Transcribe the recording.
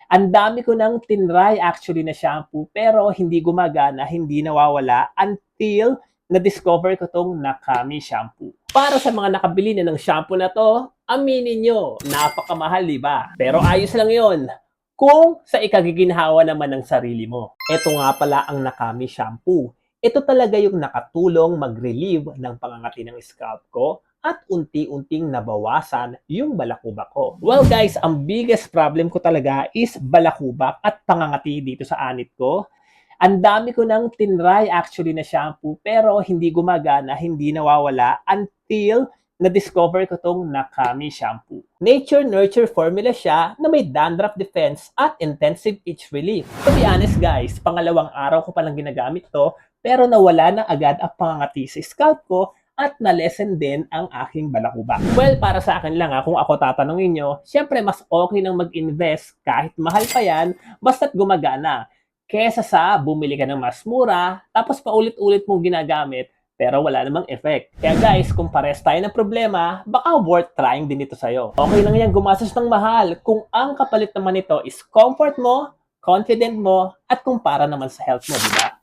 Ang dami ko nang tinry actually na shampoo pero hindi gumagana, hindi nawawala until na-discover ko tong Nakami shampoo. Para sa mga nakabili na ng shampoo na to, aminin nyo, napakamahal, di ba? Pero ayos lang yon kung sa ikagiginhawa naman ng sarili mo. Ito nga pala ang Nakami shampoo. Ito talaga yung nakatulong mag-relieve ng pangangati ng scalp ko at unti-unting nabawasan yung balakubak ko. Well guys, ang biggest problem ko talaga is balakubak at pangangati dito sa anit ko. Ang dami ko nang tinry actually na shampoo pero hindi gumagana, hindi nawawala until na-discover ko tong Nakami shampoo. Nature Nurture formula siya na may dandruff defense at intensive itch relief. To be honest guys, pangalawang araw ko palang ginagamit to pero nawala na agad ang pangangati sa scalp ko at na-lessen din ang aking balakubak. Well, para sa akin lang kung ako tatanungin nyo, syempre mas okay nang mag-invest kahit mahal pa yan, basta't gumagana. Kesa sa bumili ka ng mas mura, tapos paulit-ulit mong ginagamit, pero wala namang effect. Kaya guys, kung pares tayo ng problema, baka worth trying din ito sa'yo. Okay lang yan gumastos ng mahal kung ang kapalit naman nito is comfort mo, confident mo, at kung para naman sa health mo, di ba?